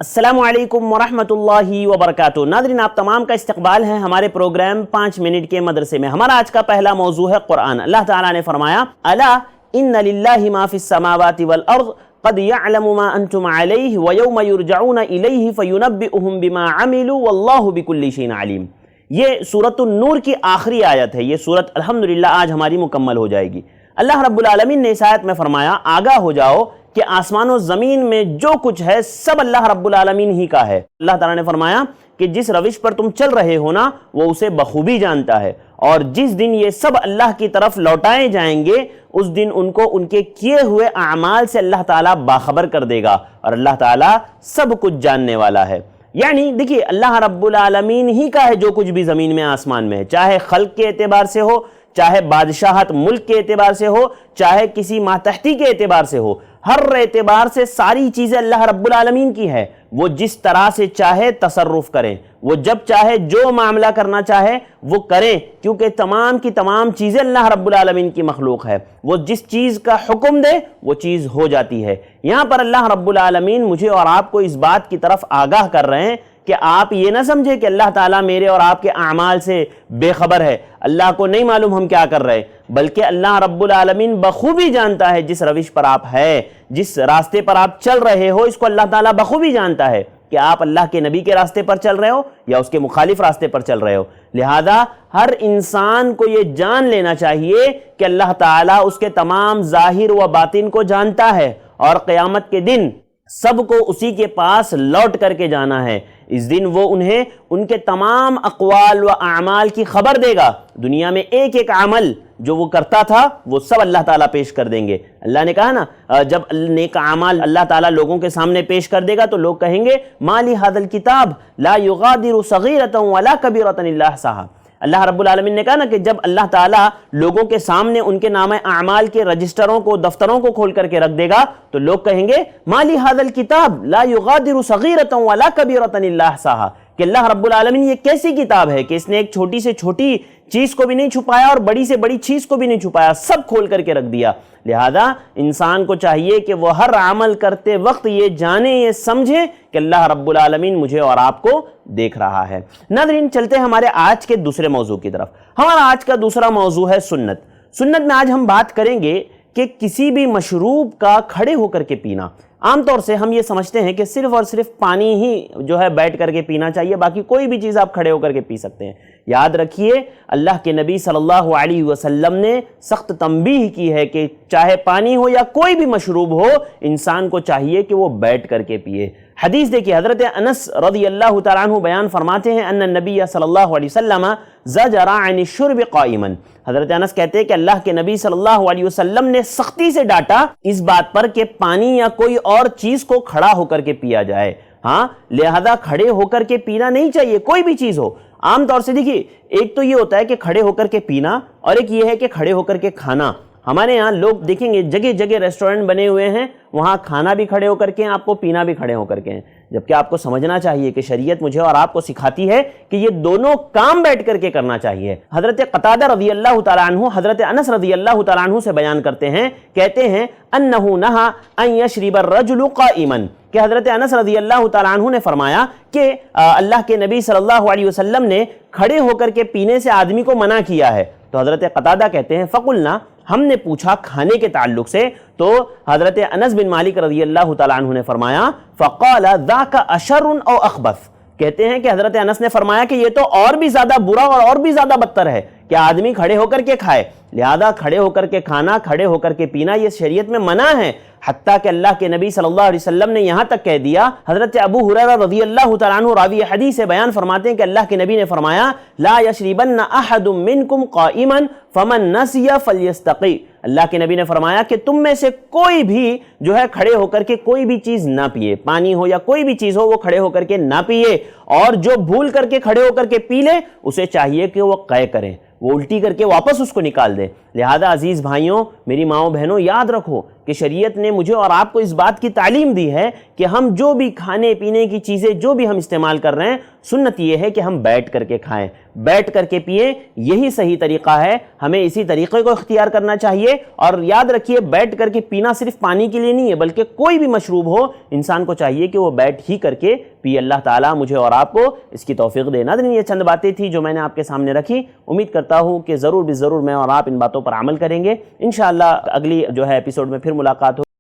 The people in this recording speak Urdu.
السلام علیکم ورحمۃ اللہ وبرکاتہ۔ ناظرین، آپ تمام کا استقبال ہے ہمارے پروگرام 5 منٹ کے مدرسے میں۔ ہمارا آج کا پہلا موضوع ہے قرآن۔ اللہ تعالیٰ نے فرمایا الا ان للہ ما فی السماوات والارض قد يعلم ما انتم علیہ ویوم یرجعون الیہ فینبئہم بما عملوا واللہ بکل شیء علیم۔ یہ سورۃ النور کی آخری آیت ہے۔ یہ سورت الحمدللہ آج ہماری مکمل ہو جائے گی۔ اللہ رب العالمین نے اس آیت میں فرمایا آگاہ ہو جاؤ کہ آسمان و زمین میں جو کچھ ہے سب اللہ رب العالمین ہی کا ہے۔ اللہ تعالیٰ نے فرمایا کہ جس روش پر تم چل رہے ہو نا وہ اسے بخوبی جانتا ہے، اور جس دن یہ سب اللہ کی طرف لوٹائے جائیں گے اس دن ان کو ان کے کیے ہوئے اعمال سے اللہ تعالیٰ باخبر کر دے گا، اور اللہ تعالیٰ سب کچھ جاننے والا ہے۔ یعنی دیکھیے، اللہ رب العالمین ہی کا ہے جو کچھ بھی زمین میں آسمان میں ہے، چاہے خلق کے اعتبار سے ہو، چاہے بادشاہت ملک کے اعتبار سے ہو، چاہے کسی ماتحتی کے اعتبار سے ہو، ہر اعتبار سے ساری چیزیں اللہ رب العالمین کی ہے۔ وہ جس طرح سے چاہے تصرف کریں، وہ جب چاہے جو معاملہ کرنا چاہے وہ کریں، کیونکہ تمام کی تمام چیزیں اللہ رب العالمین کی مخلوق ہے۔ وہ جس چیز کا حکم دے وہ چیز ہو جاتی ہے۔ یہاں پر اللہ رب العالمین مجھے اور آپ کو اس بات کی طرف آگاہ کر رہے ہیں کہ آپ یہ نہ سمجھیں کہ اللہ تعالیٰ میرے اور آپ کے اعمال سے بے خبر ہے، اللہ کو نہیں معلوم ہم کیا کر رہے ہیں، بلکہ اللہ رب العالمین بخوبی جانتا ہے جس روش پر آپ ہے، جس راستے پر آپ چل رہے ہو، اس کو اللہ تعالیٰ بخوبی جانتا ہے کہ آپ اللہ کے نبی کے راستے پر چل رہے ہو یا اس کے مخالف راستے پر چل رہے ہو۔ لہذا ہر انسان کو یہ جان لینا چاہیے کہ اللہ تعالیٰ اس کے تمام ظاہر و باطن کو جانتا ہے، اور قیامت کے دن سب کو اسی کے پاس لوٹ کر کے جانا ہے۔ اس دن وہ انہیں ان کے تمام اقوال و اعمال کی خبر دے گا۔ دنیا میں ایک ایک عمل جو وہ کرتا تھا وہ سب اللہ تعالیٰ پیش کر دیں گے۔ اللہ نے کہا نا، جب نیک اعمال اللہ تعالیٰ لوگوں کے سامنے پیش کر دے گا تو لوگ کہیں گے ما لی ھذا الکتاب لا یغادر صغیرۃ ولا کبیرۃ الا احصاھا۔ اللہ رب العالمین نے کہا نا کہ جب اللہ تعالیٰ لوگوں کے سامنے ان کے نامہ اعمال کے رجسٹروں کو، دفتروں کو کھول کر کے رکھ دے گا تو لوگ کہیں گے ما لی ھذا الکتاب لا یغادر صغیرۃ ولا کبیرۃ الا احصاھا، کہ اللہ رب العالمین یہ کیسی کتاب ہے کہ اس نے ایک چھوٹی سے چھوٹی چیز کو بھی نہیں چھپایا اور بڑی سے بڑی چیز کو بھی نہیں چھپایا، سب کھول کر کے رکھ دیا۔ لہذا انسان کو چاہیے کہ وہ ہر عمل کرتے وقت یہ جانے، یہ سمجھے کہ اللہ رب العالمین مجھے اور آپ کو دیکھ رہا ہے۔ ناظرین، چلتے ہیں ہمارے آج کے دوسرے موضوع کی طرف۔ ہمارا آج کا دوسرا موضوع ہے سنت۔ سنت میں آج ہم بات کریں گے کہ کسی بھی مشروب کا کھڑے ہو کر کے پینا۔ عام طور سے ہم یہ سمجھتے ہیں کہ صرف اور صرف پانی ہی جو ہے بیٹھ کر کے پینا چاہیے، باقی کوئی بھی چیز آپ کھڑے ہو کر کے پی سکتے ہیں۔ یاد رکھیے، اللہ کے نبی صلی اللہ علیہ وسلم نے سخت تنبیہ کی ہے کہ چاہے پانی ہو یا کوئی بھی مشروب ہو، انسان کو چاہیے کہ وہ بیٹھ کر کے پیے۔ حدیث دیکھیے، حضرت انس رضی اللہ تعالیٰ عنہ بیان فرماتے ہیں ان النبی صلی اللہ علیہ وسلم زجر عن الشرب قائما۔ حضرت انس کہتے ہیں کہ اللہ کے نبی صلی اللہ علیہ وسلم نے سختی سے ڈانٹا اس بات پر کہ پانی یا کوئی اور چیز کو کھڑا ہو کر کے پیا جائے۔ ہاں، لہذا کھڑے ہو کر کے پینا نہیں چاہیے، کوئی بھی چیز ہو۔ عام طور سے دیکھیے، ایک تو یہ ہوتا ہے کہ کھڑے ہو کر کے پینا، اور ایک یہ ہے کہ کھڑے ہو کر کے کھانا۔ ہمارے یہاں لوگ دیکھیں گے جگہ جگہ ریسٹورنٹ بنے ہوئے ہیں، وہاں کھانا بھی کھڑے ہو کر کے ہیں، آپ کو پینا بھی کھڑے ہو کر کے ہیں، جبکہ آپ کو سمجھنا چاہیے کہ شریعت مجھے اور آپ کو سکھاتی ہے کہ یہ دونوں کام بیٹھ کر کے کرنا چاہیے۔ حضرت قتادہ رضی اللہ تعالیٰ عنہ حضرت انس رضی اللہ تعالیٰ عنہ سے بیان کرتے ہیں، کہتے ہیں انہ نہا ان یشرب الرجل قائما، کہ حضرت انس رضی اللہ تعالیٰ عنہ نے فرمایا کہ اللہ کے نبی صلی اللہ علیہ وسلم نے کھڑے ہو کر کے پینے سے آدمی کو منع کیا ہے۔ تو حضرت قتادہ کہتے ہیں فقلنا، ہم نے پوچھا کھانے کے تعلق سے، تو حضرت انس بن مالک رضی اللہ تعالیٰ عنہ نے فرمایا فقال ذاک اشر او اخبث، کہتے ہیں کہ حضرت انس نے فرمایا کہ یہ تو اور بھی زیادہ برا اور بھی زیادہ بدتر ہے کہ آدمی کھڑے ہو کر کے کھائے۔ لہذا کھڑے ہو کر کے کھانا، کھڑے ہو کر کے پینا یہ شریعت میں منع ہے، حتیٰ کہ اللہ کے نبی صلی اللہ علیہ وسلم نے یہاں تک کہہ دیا، حضرت ابو ہریرہ رضی اللہ تعالیٰ عنہ راوی حدیث سے بیان فرماتے ہیں کہ اللہ کے نبی نے فرمایا لا یشربن احد منکم قائما فمن نسی فلیستقی۔ اللہ کے نبی نے فرمایا کہ تم میں سے کوئی بھی جو ہے کھڑے ہو کر کے کوئی بھی چیز نہ پیے، پانی ہو یا کوئی بھی چیز ہو وہ کھڑے ہو کر کے نہ پیے، اور جو بھول کر کے کھڑے ہو کر کے پی لے اسے چاہیے کہ وہ قے کرے، وہ الٹی کر کے واپس اس کو نکال دے۔ لہذا عزیز بھائیوں، میری ماؤں بہنوں، یاد رکھو کہ شریعت نے مجھے اور آپ کو اس بات کی تعلیم دی ہے کہ ہم جو بھی کھانے پینے کی چیزیں جو بھی ہم استعمال کر رہے ہیں، سنت یہ ہے کہ ہم بیٹھ کر کے کھائیں، بیٹھ کر کے پئیں، یہی صحیح طریقہ ہے، ہمیں اسی طریقے کو اختیار کرنا چاہیے۔ اور یاد رکھیے بیٹھ کر کے پینا صرف پانی کے لیے نہیں ہے، بلکہ کوئی بھی مشروب ہو انسان کو چاہیے کہ وہ بیٹھ ہی کر کے پی۔ اللہ تعالیٰ مجھے اور آپ کو اس کی توفیق دے۔ ناظرین، یہ چند باتیں تھی جو میں نے آپ کے سامنے رکھی، امید کرتا ہوں کہ ضرور میں اور آپ ان باتوں پر عمل کریں گے۔ انشاءاللہ اگلی جو ہے ایپیسوڈ میں پھر ملاقات ہو۔